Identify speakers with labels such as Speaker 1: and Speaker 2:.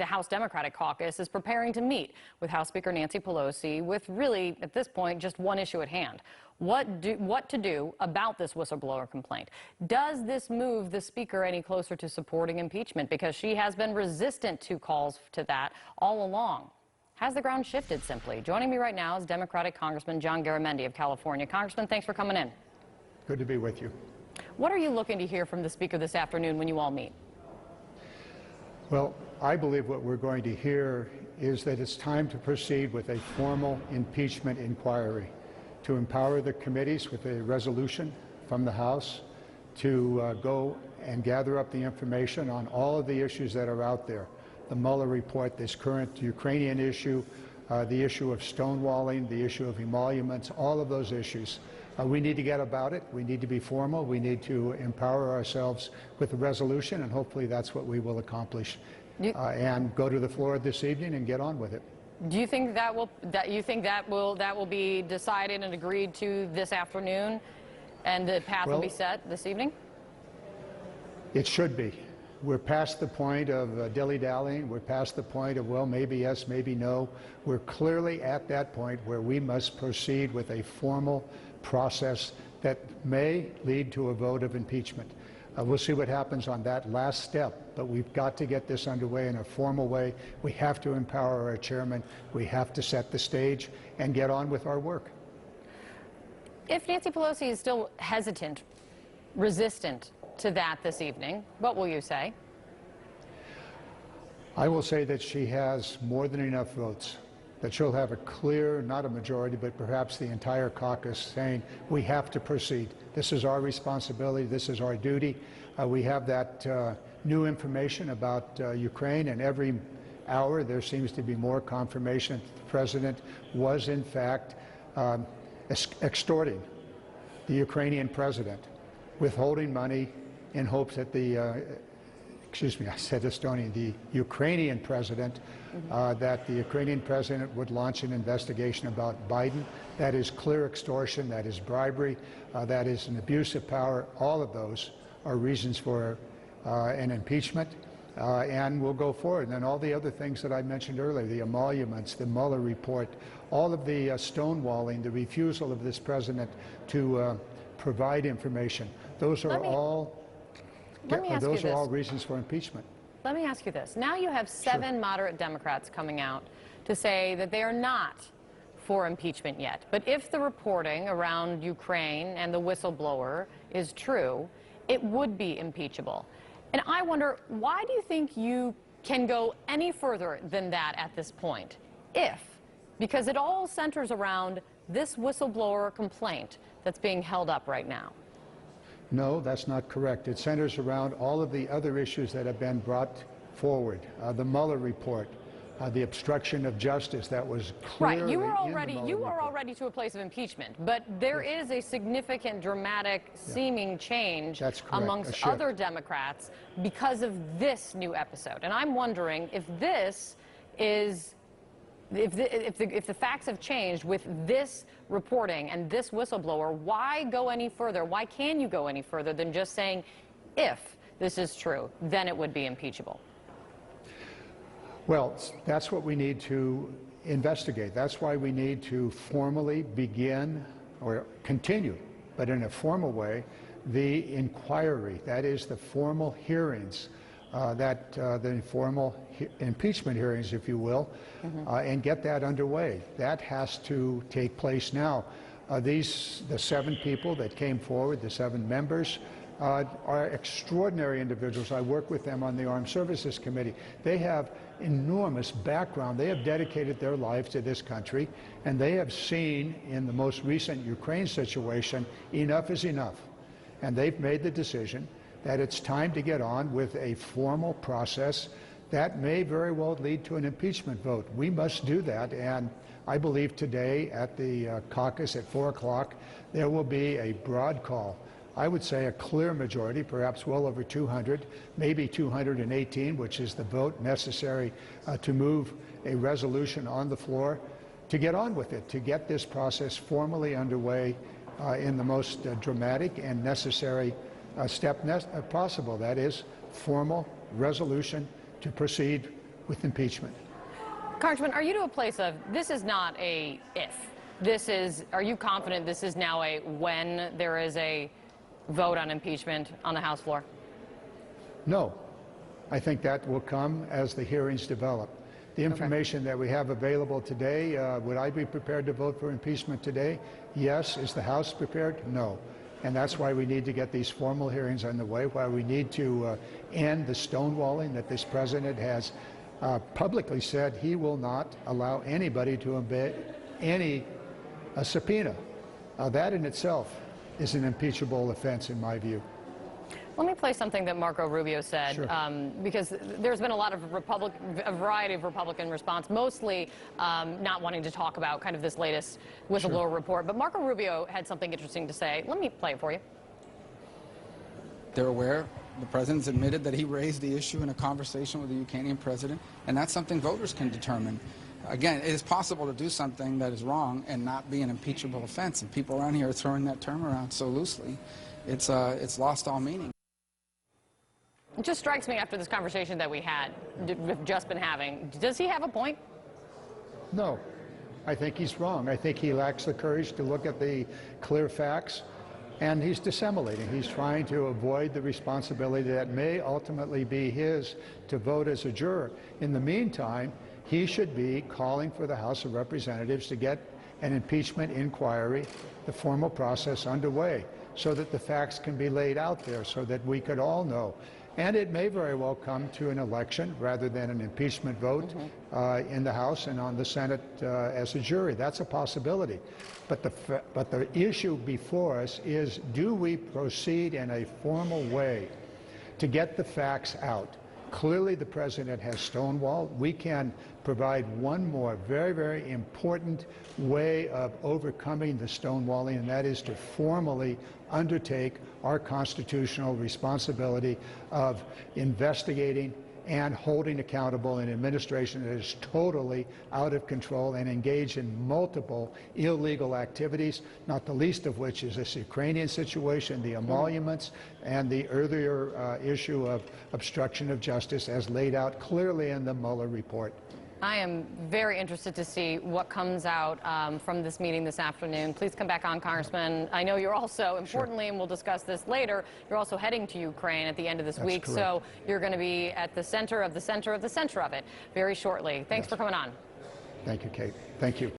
Speaker 1: the House Democratic Caucus is preparing to meet with House Speaker Nancy Pelosi with really, at this point, just one issue at hand. What to do about this whistleblower complaint? Does this move the Speaker any closer to supporting impeachment? Because she has been resistant to calls to that all along. Has the ground shifted simply? Joining me right now is Democratic Congressman John Garamendi of California. Congressman, thanks for coming in.
Speaker 2: Good to be with you.
Speaker 1: What are you looking to hear from the Speaker this afternoon when you all meet?
Speaker 2: Well, I believe what we're going to hear is that it's time to proceed with a formal impeachment inquiry, to empower the committees with a resolution from the House to go and gather up the information on all of the issues that are out there. The Mueller report, this current Ukrainian issue, the issue of stonewalling, the issue of emoluments, all of those issues. We need to get about it. We need to be formal. We need to empower ourselves with a resolution, and hopefully that's what we will accomplish. And go to the floor this evening and get on with it.
Speaker 1: Do you think that will be decided and agreed to this afternoon, and the path will be set this evening?
Speaker 2: It should be. We're past the point of dilly-dallying. We're past the point of, well, maybe yes, maybe no. We're clearly at that point where we must proceed with a formal process that may lead to a vote of impeachment. We'll see what happens on that last step, but we've got to get this underway in a formal way. We have to empower our chairman. We have to set the stage and get on with our work.
Speaker 1: If Nancy Pelosi is still hesitant, resistant to that this evening, what will you say?
Speaker 2: I will say that she has more than enough votes, that she'll have a clear, not a majority, but perhaps the entire caucus saying we have to proceed. This is our responsibility. This is our duty. We have that new information about Ukraine, and every hour there seems to be more confirmation that the president was, in fact, extorting the Ukrainian president, withholding money in hopes that the excuse me, I said Estonian, the Ukrainian president, that the Ukrainian president would launch an investigation about Biden. That is clear extortion, that is bribery, that is an abuse of power. All of those are reasons for an impeachment, and we'll go forward. And then all the other things that I mentioned earlier, the emoluments, the Mueller report, all of the stonewalling, the refusal of this president to provide information, those are all reasons for impeachment.
Speaker 1: Let me ask you this. Now you have seven moderate Democrats coming out to say that they are not for impeachment yet. But if the reporting around Ukraine and the whistleblower is true, it would be impeachable. And I wonder, why do you think you can go any further than that at this point? Because it all centers around this whistleblower complaint that's being held up right now.
Speaker 2: No, that's not correct. It centers around all of the other issues that have been brought forward. The Mueller report, the obstruction of justice that was clearly
Speaker 1: right. You are already to a place of impeachment, but there is a significant, dramatic, seeming change amongst other Democrats because of this new episode. And I'm wondering if this is if the facts have changed with this reporting and this whistleblower, why go any further? Why can you go any further than just saying, if this is true, then it would be impeachable?
Speaker 2: Well, that's what we need to investigate. That's why we need to formally begin or continue, but in a formal way, the inquiry. That is the formal hearings, the formal impeachment hearings, if you will, and get that underway. That has to take place now. The 7 people that came forward, the 7 members, are extraordinary individuals. I work with them on the Armed Services Committee. They have enormous background. They have dedicated their lives to this country, and they have seen in the most recent Ukraine situation, enough is enough. And they've made the decision that it's time to get on with a formal process that may very well lead to an impeachment vote. We must do that, and I believe today at the caucus at 4 o'clock, there will be a broad call. I would say a clear majority, perhaps well over 200, maybe 218, which is the vote necessary to move a resolution on the floor, to get on with it, to get this process formally underway in the most dramatic and necessary step possible. That is, formal resolution to proceed with impeachment.
Speaker 1: Congressman, are you to a place of this is not a if? This is, are you confident this is now a when there is a vote on impeachment on the House floor?
Speaker 2: No. I think that will come as the hearings develop. The information that we have available today, would I be prepared to vote for impeachment today? Yes. Is the House prepared? No. And that's why we need to get these formal hearings underway, why we need to end the stonewalling that this president has publicly said he will not allow anybody to obey any subpoena. That in itself is an impeachable offense in my view.
Speaker 1: Let me play something that Marco Rubio said,
Speaker 2: Sure.
Speaker 1: Because there's been a lot of a variety of Republican response, mostly not wanting to talk about kind of this latest whistleblower report. But Marco Rubio had something interesting to say. Let me play it for you.
Speaker 3: They're aware. The president's admitted that he raised the issue in a conversation with the Ukrainian president, and that's something voters can determine. Again, it is possible to do something that is wrong and not be an impeachable offense, and people around here are throwing that term around so loosely. It's lost all meaning.
Speaker 1: It just strikes me after this conversation that we've just been having. Does he have a point?
Speaker 2: No. I think he's wrong. I think he lacks the courage to look at the clear facts, and he's dissimulating. He's trying to avoid the responsibility that may ultimately be his to vote as a juror. In the meantime, he should be calling for the House of Representatives to get an impeachment inquiry, the formal process underway, so that the facts can be laid out there, so that we could all know. And it may very well come to an election rather than an impeachment vote in the House and on the Senate as a jury. That's a possibility. But the issue before us is, do we proceed in a formal way to get the facts out? Clearly, the president has stonewalled. We can provide one more very, very important way of overcoming the stonewalling, and that is to formally undertake our constitutional responsibility of investigating and holding accountable an administration that is totally out of control and engaged in multiple illegal activities, not the least of which is this Ukrainian situation, the emoluments, and the earlier issue of obstruction of justice as laid out clearly in the Mueller report.
Speaker 1: I am very interested to see what comes out from this meeting this afternoon. Please come back on, Congressman. I know you're also, importantly, and we'll discuss this later, you're also heading to Ukraine at the end of this week.
Speaker 2: Correct.
Speaker 1: So you're going to be at the center of the center of the center of it very shortly. Thanks for coming on.
Speaker 2: Thank you, Kate. Thank you.